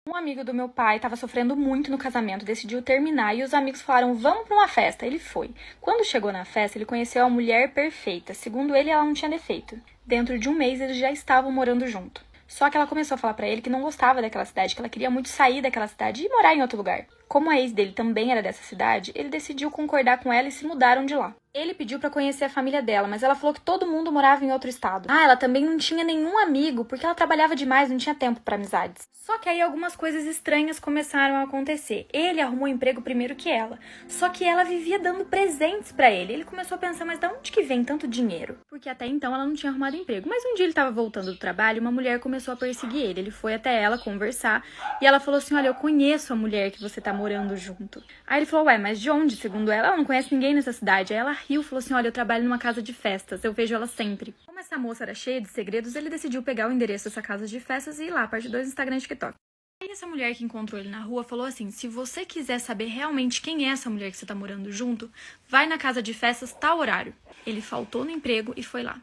Um amigo do meu pai estava sofrendo muito no casamento, decidiu terminar e os amigos falaram, vamos para uma festa. Ele foi. Quando chegou na festa, ele conheceu a mulher perfeita. Segundo ele, ela não tinha defeito. Dentro de um mês, eles já estavam morando junto. Só que ela começou a falar pra ele que não gostava daquela cidade, que ela queria muito sair daquela cidade e morar em outro lugar. Como a ex dele também era dessa cidade, ele decidiu concordar com ela e se mudaram de lá. Ele pediu pra conhecer a família dela, mas ela falou que todo mundo morava em outro estado. Ela também não tinha nenhum amigo, porque ela trabalhava demais, não tinha tempo pra amizades. Só que aí algumas coisas estranhas começaram a acontecer. Ele arrumou emprego primeiro que ela, só que ela vivia dando presentes pra ele. Ele começou a pensar, mas de onde que vem tanto dinheiro? Porque até então ela não tinha arrumado emprego. Mas um dia ele tava voltando do trabalho e uma mulher começou a perseguir ele. Ele foi até ela conversar e ela falou assim, olha, eu conheço a mulher que você tá morando junto. Aí ele falou, ué, mas de onde? Segundo ela não conhece ninguém nessa cidade. Aí ela riu e falou assim, olha, eu trabalho numa casa de festas, eu vejo ela sempre. Como essa moça era cheia de segredos, ele decidiu pegar o endereço dessa casa de festas e ir lá, parte 2, Instagram e TikTok. Aí essa mulher que encontrou ele na rua falou assim, se você quiser saber realmente quem é essa mulher que você tá morando junto, vai na casa de festas tal horário. Ele faltou no emprego e foi lá.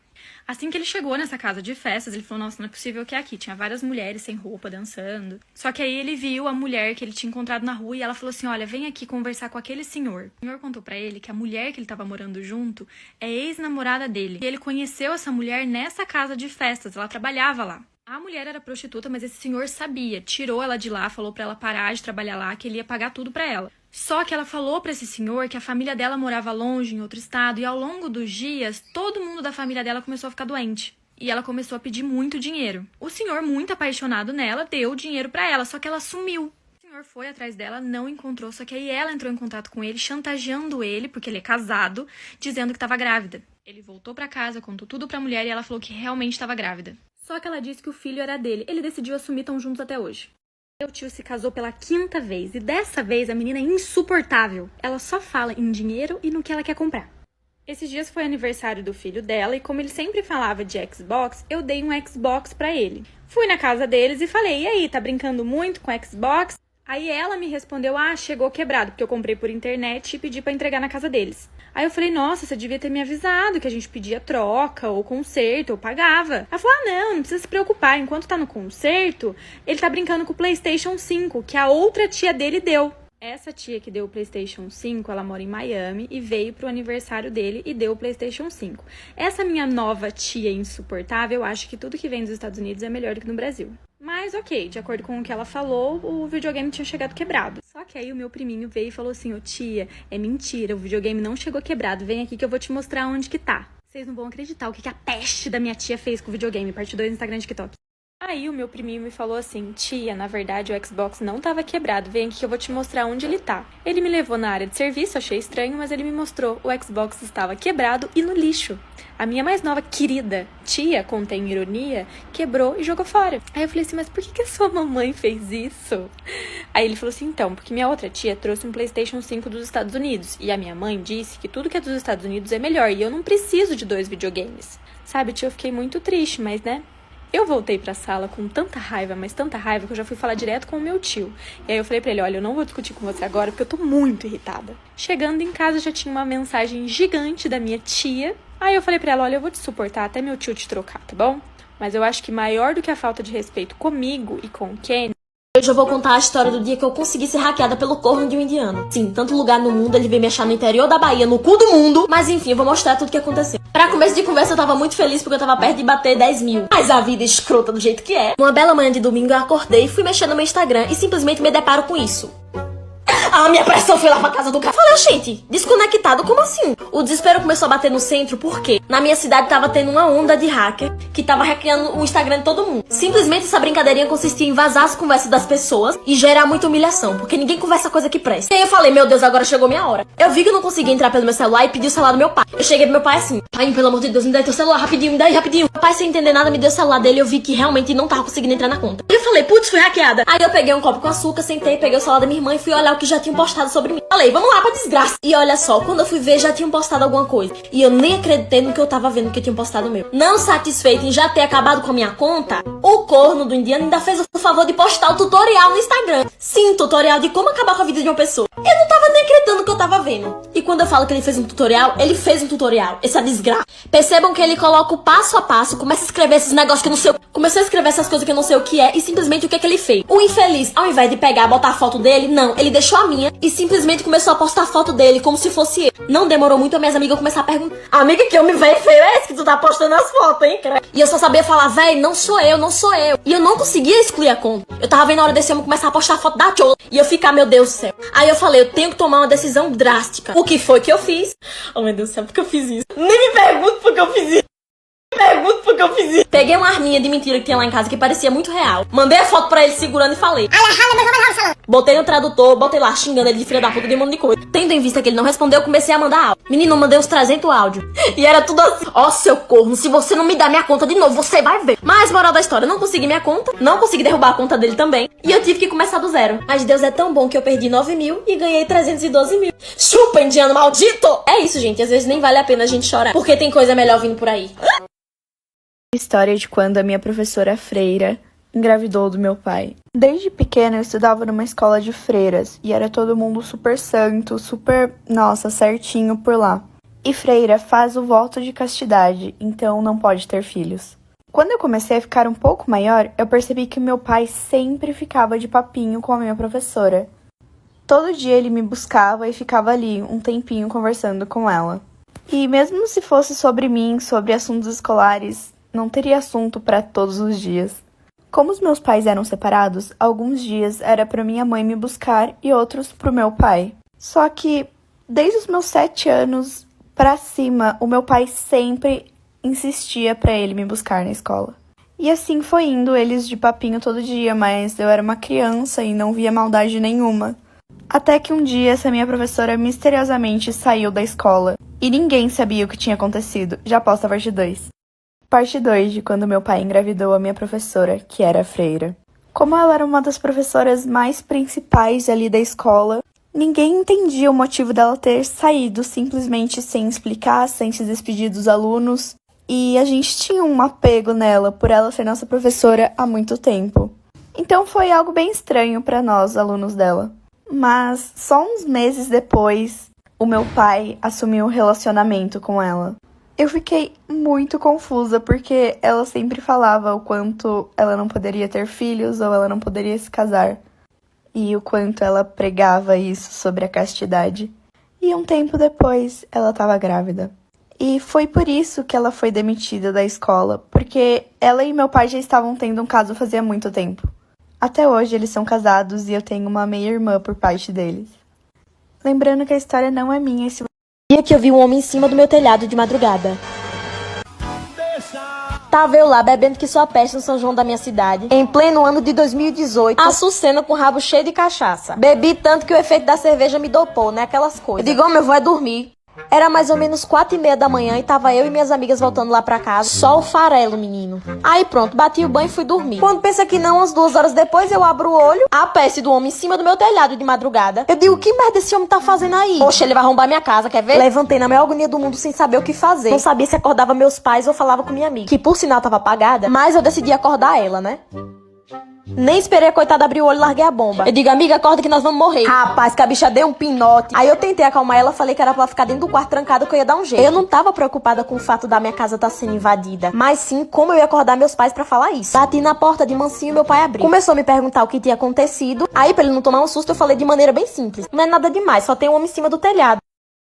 Assim que ele chegou nessa casa de festas, ele falou, nossa, não é possível que é aqui. Tinha várias mulheres sem roupa, dançando. Só que aí ele viu a mulher que ele tinha encontrado na rua e ela falou assim, olha, vem aqui conversar com aquele senhor. O senhor contou pra ele que a mulher que ele tava morando junto é ex-namorada dele. E ele conheceu essa mulher nessa casa de festas, ela trabalhava lá. A mulher era prostituta, mas esse senhor sabia, tirou ela de lá, falou pra ela parar de trabalhar lá, que ele ia pagar tudo pra ela. Só que ela falou pra esse senhor que a família dela morava longe, em outro estado, e ao longo dos dias, todo mundo da família dela começou a ficar doente. E ela começou a pedir muito dinheiro. O senhor, muito apaixonado nela, deu dinheiro pra ela, só que ela sumiu. O senhor foi atrás dela, não encontrou, só que aí ela entrou em contato com ele, chantageando ele, porque ele é casado, dizendo que estava grávida. Ele voltou pra casa, contou tudo pra mulher e ela falou que realmente estava grávida. Só que ela disse que o filho era dele. Ele decidiu assumir, estão juntos até hoje. Meu tio se casou pela 5ª vez e dessa vez a menina é insuportável. Ela só fala em dinheiro e no que ela quer comprar. Esses dias foi aniversário do filho dela e como ele sempre falava de Xbox, eu dei um Xbox pra ele. Fui na casa deles e falei, e aí, tá brincando muito com Xbox? Aí ela me respondeu, chegou quebrado, porque eu comprei por internet e pedi pra entregar na casa deles. Aí eu falei, nossa, você devia ter me avisado que a gente pedia troca ou conserto, eu pagava. Ela falou, não precisa se preocupar, enquanto tá no conserto, ele tá brincando com o PlayStation 5, que a outra tia dele deu. Essa tia que deu o PlayStation 5, ela mora em Miami e veio pro aniversário dele e deu o PlayStation 5. Essa minha nova tia insuportável acha que tudo que vem dos Estados Unidos é melhor do que no Brasil. Mas ok, de acordo com o que ela falou, o videogame tinha chegado quebrado. Só que aí o meu priminho veio e falou assim, ô tia, é mentira, o videogame não chegou quebrado, vem aqui que eu vou te mostrar onde que tá. Vocês não vão acreditar o que a peste da minha tia fez com o videogame, parte 2, Instagram e TikTok. Aí o meu priminho me falou assim, tia, na verdade o Xbox não tava quebrado, vem aqui que eu vou te mostrar onde ele tá. Ele me levou na área de serviço, achei estranho, mas ele me mostrou, o Xbox estava quebrado e no lixo. A minha mais nova querida tia, contém ironia, quebrou e jogou fora. Aí eu falei assim, mas por que a sua mamãe fez isso? Aí ele falou assim, então, porque minha outra tia trouxe um PlayStation 5 dos Estados Unidos e a minha mãe disse que tudo que é dos Estados Unidos é melhor e eu não preciso de 2 videogames. Sabe, tia, eu fiquei muito triste, mas né... Eu voltei pra sala com tanta raiva, mas tanta raiva, que eu já fui falar direto com o meu tio. E aí eu falei pra ele, olha, eu não vou discutir com você agora, porque eu tô muito irritada. Chegando em casa, já tinha uma mensagem gigante da minha tia. Aí eu falei pra ela, olha, eu vou te suportar até meu tio te trocar, tá bom? Mas eu acho que maior do que a falta de respeito comigo e com o Kenny... Eu já vou contar a história do dia que eu consegui ser hackeada pelo corno de um indiano. Sim, tanto lugar no mundo, ele veio me achar no interior da Bahia, no cu do mundo. Mas enfim, eu vou mostrar tudo o que aconteceu. Pra começo de conversa, eu tava muito feliz porque eu tava perto de bater 10 mil. Mas a vida escrota do jeito que é. Uma bela manhã de domingo, eu acordei, fui mexer no meu Instagram e simplesmente me deparo com isso. A minha pressão foi lá pra casa do cara. Falei, gente, desconectado, como assim? O desespero começou a bater no centro, porque na minha cidade tava tendo uma onda de hacker que tava hackeando o Instagram de todo mundo. Simplesmente essa brincadeirinha consistia em vazar as conversas das pessoas e gerar muita humilhação, porque ninguém conversa coisa que presta. E aí eu falei, meu Deus, agora chegou minha hora. Eu vi que eu não conseguia entrar pelo meu celular e pedi o celular do meu pai. Eu cheguei pro meu pai assim, pai, pelo amor de Deus, me dá teu celular rapidinho, me dá aí rapidinho. Meu pai, sem entender nada, me deu o celular dele e eu vi que realmente não tava conseguindo entrar na conta. E eu falei, putz, fui hackeada. Aí eu peguei um copo com açúcar, sentei, peguei o celular da minha irmã e fui olhar o que já tinham postado sobre mim. Falei, vamos lá pra desgraça. E olha só, quando eu fui ver, já tinham postado alguma coisa. E eu nem acreditei no que eu tava vendo que tinham postado meu. Não satisfeito em já ter acabado com a minha conta, o corno do indiano ainda fez o favor de postar o tutorial no Instagram. Sim, tutorial de como acabar com a vida de uma pessoa. Eu não tava nem acreditando que eu tava vendo. E quando eu falo que ele fez um tutorial, ele fez um tutorial. Essa desgraça. Percebam que ele coloca o passo a passo, começa a escrever esses negócios que eu não sei. Começou a escrever essas coisas que eu não sei o que é. E simplesmente o que é que ele fez? O infeliz, ao invés de pegar e botar a foto dele, não. Ele deixou a minha e simplesmente começou a postar a foto dele como se fosse eu. Não demorou muito a minhas amigas começar a perguntar: amiga, que homem velho feio é esse que tu tá postando as fotos, hein, cara? E eu só sabia falar: véi, não sou eu, não sou eu. E eu não conseguia excluir a conta. Eu tava vendo a hora desse homem começar a postar a foto da Chola. E eu ficar, meu Deus do céu. Aí eu falei: eu tenho que tomar uma decisão drástica. O que foi que eu fiz? Oh, meu Deus do céu, por que eu fiz isso? Nem me pergunto por que eu fiz isso. Peguei uma arminha de mentira que tinha lá em casa que parecia muito real. Mandei a foto pra ele segurando e falei: botei no tradutor, botei lá xingando ele de filha da puta de um monte de coisa. Tendo em vista que ele não respondeu, eu comecei a mandar áudio. Menino, eu mandei uns 300 áudios. E era tudo assim: ó, seu corno, se você não me dar minha conta de novo, você vai ver. Mas, moral da história, não consegui minha conta, não consegui derrubar a conta dele também. E eu tive que começar do zero. Mas Deus é tão bom que eu perdi 9 mil e ganhei 312 mil. Chupa, indiano maldito! É isso, gente, às vezes nem vale a pena a gente chorar, porque tem coisa melhor vindo por aí. História de quando a minha professora freira engravidou do meu pai. Desde pequena eu estudava numa escola de freiras e era todo mundo super santo, super, nossa, certinho por lá. E freira faz o voto de castidade, então não pode ter filhos. Quando eu comecei a ficar um pouco maior, eu percebi que meu pai sempre ficava de papinho com a minha professora. Todo dia ele me buscava e ficava ali um tempinho conversando com ela. E mesmo se fosse sobre mim, sobre assuntos escolares, não teria assunto para todos os dias. Como os meus pais eram separados, alguns dias era para minha mãe me buscar e outros pro meu pai. Só que, desde os meus 7 anos pra cima, o meu pai sempre insistia para ele me buscar na escola. E assim foi indo, eles de papinho todo dia, mas eu era uma criança e não via maldade nenhuma. Até que um dia essa minha professora misteriosamente saiu da escola e ninguém sabia o que tinha acontecido. Já posta a parte 2. Parte 2 de quando meu pai engravidou a minha professora, que era freira. Como ela era uma das professoras mais principais ali da escola, ninguém entendia o motivo dela ter saído simplesmente sem explicar, sem se despedir dos alunos. E a gente tinha um apego nela por ela ser nossa professora há muito tempo. Então foi algo bem estranho para nós, alunos dela. Mas só uns meses depois, o meu pai assumiu um relacionamento com ela. Eu fiquei muito confusa, porque ela sempre falava o quanto ela não poderia ter filhos ou ela não poderia se casar. E o quanto ela pregava isso sobre a castidade. E um tempo depois, ela estava grávida. E foi por isso que ela foi demitida da escola, porque ela e meu pai já estavam tendo um caso fazia muito tempo. Até hoje eles são casados e eu tenho uma meia-irmã por parte deles. Lembrando que a história não é minha, esse Dia que eu vi um homem em cima do meu telhado de madrugada. Tava eu lá bebendo que só peste no São João da minha cidade, em pleno ano de 2018, açucena com o rabo cheio de cachaça. Bebi tanto que o efeito da cerveja me dopou, né? Aquelas coisas. Eu digo, meu avô é dormir. Era mais ou menos 4h30 da manhã e tava eu e minhas amigas voltando lá pra casa. Só o farelo, menino. Aí pronto, bati o banho e fui dormir. Quando pensa que não, umas 2 horas depois eu abro o olho, a peste do homem em cima do meu telhado de madrugada. Eu digo, que merda esse homem tá fazendo aí? Poxa, ele vai arrombar minha casa, quer ver? Levantei na maior agonia do mundo sem saber o que fazer. Não sabia se acordava meus pais ou falava com minha amiga, que por sinal tava apagada, mas eu decidi acordar ela, né? Nem esperei a coitada abrir o olho e larguei a bomba. Eu digo, amiga, acorda que nós vamos morrer. Rapaz, que a bicha deu um pinote. Aí eu tentei acalmar ela, falei que era pra ela ficar dentro do quarto trancada, que eu ia dar um jeito. Eu não tava preocupada com o fato da minha casa estar sendo invadida, mas sim como eu ia acordar meus pais pra falar isso. Bati na porta de mansinho e meu pai abriu. Começou a me perguntar o que tinha acontecido. Aí, pra ele não tomar um susto, eu falei de maneira bem simples: não é nada demais, só tem um homem em cima do telhado.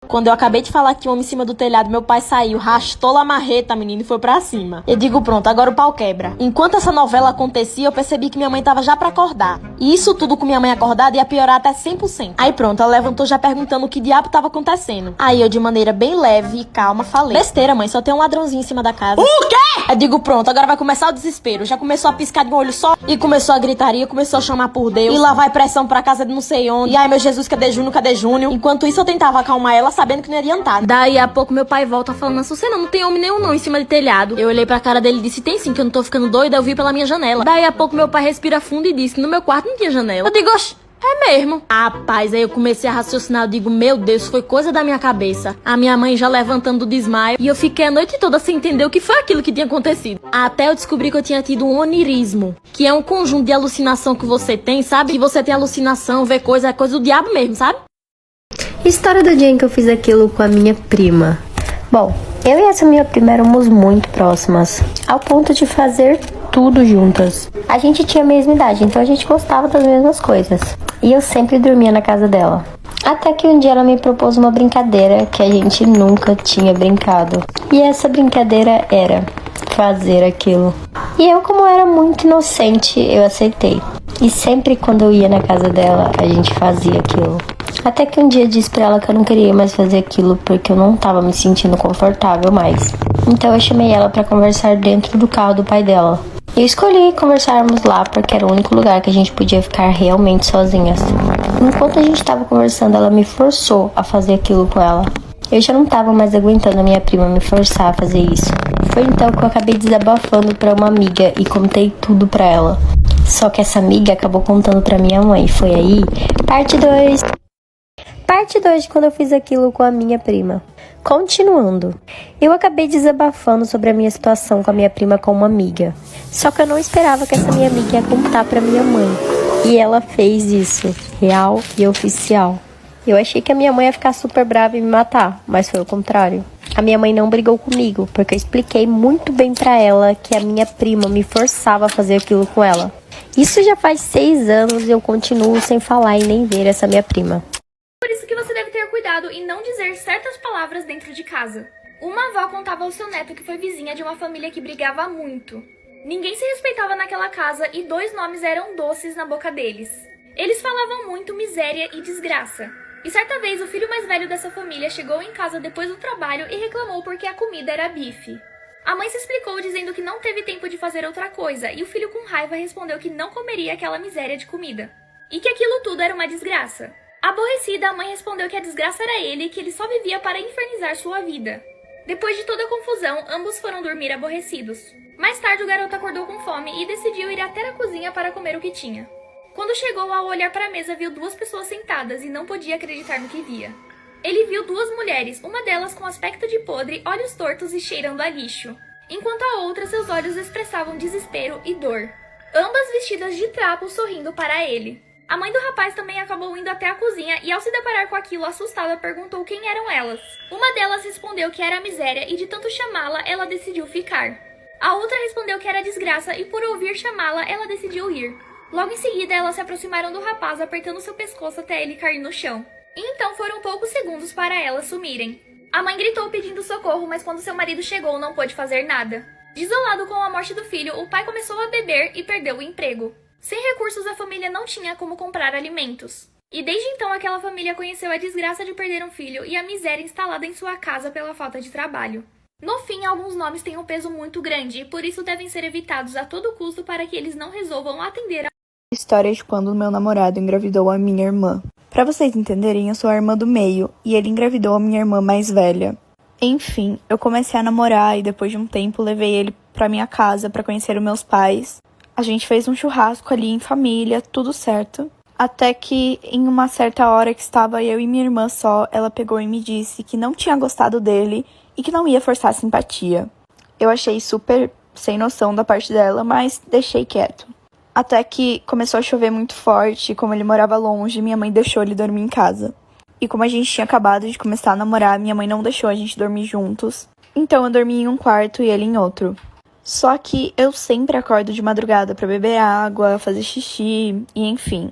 Quando eu acabei de falar que tinha um homem em cima do telhado, meu pai saiu, rastou a marreta, menino, e foi pra cima. Eu digo, pronto, agora o pau quebra. Enquanto essa novela acontecia, eu percebi que minha mãe tava já pra acordar. E isso tudo com minha mãe acordada ia piorar até 100%. Aí pronto, ela levantou já perguntando o que diabo tava acontecendo. Aí eu, de maneira bem leve e calma, falei: besteira, mãe, só tem um ladrãozinho em cima da casa. O quê? Eu digo, pronto, agora vai começar o desespero. Já começou a piscar de um olho só, e começou a gritaria, começou a chamar por Deus. E lá vai pressão pra casa de não sei onde. E ai, meu Jesus, cadê Júnior, cadê Júnior? Enquanto isso eu tentava acalmar ela, sabendo que não ia adiantar. Daí a pouco meu pai volta falando: Açucena, não tem homem nenhum não em cima de telhado. Eu olhei pra cara dele e disse: tem sim, que eu não tô ficando doida, eu vi pela minha janela. Daí a pouco meu pai respira fundo e disse: no meu quarto não tinha janela. Eu digo, oxe, é mesmo? Rapaz, aí eu comecei a raciocinar, eu digo, meu Deus, foi coisa da minha cabeça. A minha mãe já levantando do desmaio e eu fiquei a noite toda sem entender o que foi aquilo que tinha acontecido. Até eu descobri que eu tinha tido um onirismo, que é um conjunto de alucinação que você tem, sabe? Que você tem alucinação, vê coisa, é coisa do diabo mesmo, sabe? História do dia em que eu fiz aquilo com a minha prima. Bom, eu e essa minha prima éramos muito próximas, ao ponto de fazer tudo juntas. A gente tinha a mesma idade, então a gente gostava das mesmas coisas. E eu sempre dormia na casa dela. Até que um dia ela me propôs uma brincadeira que a gente nunca tinha brincado. E essa brincadeira era fazer aquilo. E eu, como era muito inocente, eu aceitei. E sempre quando eu ia na casa dela, a gente fazia aquilo. Até que um dia eu disse pra ela que eu não queria mais fazer aquilo porque eu não tava me sentindo confortável mais. Então eu chamei ela pra conversar dentro do carro do pai dela. Eu escolhi conversarmos lá porque era o único lugar que a gente podia ficar realmente sozinhas. Enquanto a gente tava conversando, ela me forçou a fazer aquilo com ela. Eu já não tava mais aguentando a minha prima me forçar a fazer isso. Foi então que eu acabei desabafando pra uma amiga e contei tudo pra ela. Só que essa amiga acabou contando pra minha mãe. Foi aí, parte 2. Parte 2 de quando eu fiz aquilo com a minha prima. Continuando, eu acabei desabafando sobre a minha situação com a minha prima com uma amiga. Só que eu não esperava que essa minha amiga ia contar pra minha mãe. E ela fez isso, real e oficial. Eu achei que a minha mãe ia ficar super brava e me matar, mas foi o contrário. A minha mãe não brigou comigo, porque eu expliquei muito bem pra ela que a minha prima me forçava a fazer aquilo com ela. Isso já faz 6 anos e eu continuo sem falar e nem ver essa minha prima. Por isso que você deve ter cuidado em não dizer certas palavras dentro de casa. Uma avó contava ao seu neto que foi vizinha de uma família que brigava muito. Ninguém se respeitava naquela casa e 2 nomes eram doces na boca deles. Eles falavam muito miséria e desgraça. E certa vez o filho mais velho dessa família chegou em casa depois do trabalho e reclamou porque a comida era bife. A mãe se explicou dizendo que não teve tempo de fazer outra coisa e o filho com raiva respondeu que não comeria aquela miséria de comida. E que aquilo tudo era uma desgraça. Aborrecida, a mãe respondeu que a desgraça era ele e que ele só vivia para infernizar sua vida. Depois de toda a confusão, ambos foram dormir aborrecidos. Mais tarde, o garoto acordou com fome e decidiu ir até a cozinha para comer o que tinha. Quando chegou, ao olhar para a mesa, viu 2 pessoas sentadas e não podia acreditar no que via. Ele viu 2 mulheres, uma delas com aspecto de podre, olhos tortos e cheirando a lixo, enquanto a outra seus olhos expressavam desespero e dor. Ambas vestidas de trapo, sorrindo para ele. A mãe do rapaz também acabou indo até a cozinha e, ao se deparar com aquilo, assustada, perguntou quem eram elas. Uma delas respondeu que era a miséria e, de tanto chamá-la, ela decidiu ficar. A outra respondeu que era a desgraça e, por ouvir chamá-la, ela decidiu ir. Logo em seguida, elas se aproximaram do rapaz, apertando seu pescoço até ele cair no chão. E então foram poucos segundos para elas sumirem. A mãe gritou pedindo socorro, mas quando seu marido chegou, não pôde fazer nada. Desolado com a morte do filho, o pai começou a beber e perdeu o emprego. Sem recursos, a família não tinha como comprar alimentos. E desde então, aquela família conheceu a desgraça de perder um filho e a miséria instalada em sua casa pela falta de trabalho. No fim, alguns nomes têm um peso muito grande e por isso devem ser evitados a todo custo para que eles não resolvam atender a História de quando meu namorado engravidou a minha irmã. Pra vocês entenderem, eu sou a irmã do meio e ele engravidou a minha irmã mais velha. Enfim, eu comecei a namorar e depois de um tempo levei ele pra minha casa pra conhecer os meus pais. A gente fez um churrasco ali em família, tudo certo. Até que, em uma certa hora que estava eu e minha irmã só, ela pegou e me disse que não tinha gostado dele e que não ia forçar a simpatia. Eu achei super sem noção da parte dela, mas deixei quieto. Até que começou a chover muito forte e como ele morava longe, minha mãe deixou ele dormir em casa. E como a gente tinha acabado de começar a namorar, minha mãe não deixou a gente dormir juntos. Então eu dormi em um quarto e ele em outro. Só que eu sempre acordo de madrugada pra beber água, fazer xixi e enfim.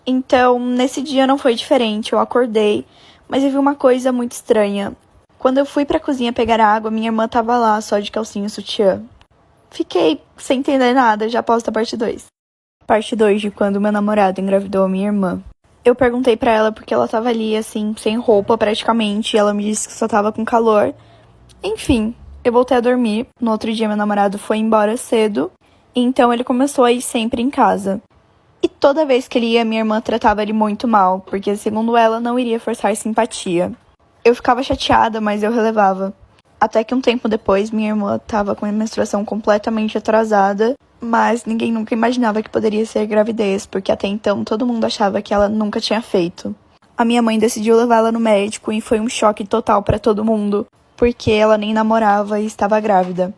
Então, nesse dia não foi diferente, eu acordei, mas eu vi uma coisa muito estranha. Quando eu fui pra cozinha pegar água, minha irmã tava lá, só de calcinha e sutiã. Fiquei sem entender nada, já posto a parte 2. Parte 2 de quando meu namorado engravidou a minha irmã. Eu perguntei pra ela porque ela tava ali, assim, sem roupa praticamente, e ela me disse que só tava com calor. Enfim, eu voltei a dormir. No outro dia, meu namorado foi embora cedo, e então ele começou a ir sempre em casa. E toda vez que ele ia, minha irmã tratava ele muito mal, porque, segundo ela, não iria forçar simpatia. Eu ficava chateada, mas eu relevava. Até que um tempo depois, minha irmã tava com a menstruação completamente atrasada, mas ninguém nunca imaginava que poderia ser gravidez, porque até então todo mundo achava que ela nunca tinha feito. A minha mãe decidiu levá-la no médico e foi um choque total pra todo mundo, porque ela nem namorava e estava grávida.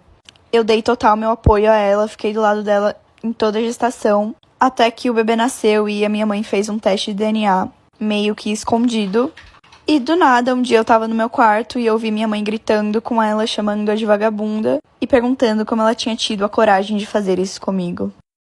Eu dei total meu apoio a ela, fiquei do lado dela em toda a gestação, até que o bebê nasceu e a minha mãe fez um teste de DNA, meio que escondido, E do nada, um dia eu tava no meu quarto e eu vi minha mãe gritando com ela, chamando-a de vagabunda e perguntando como ela tinha tido a coragem de fazer isso comigo.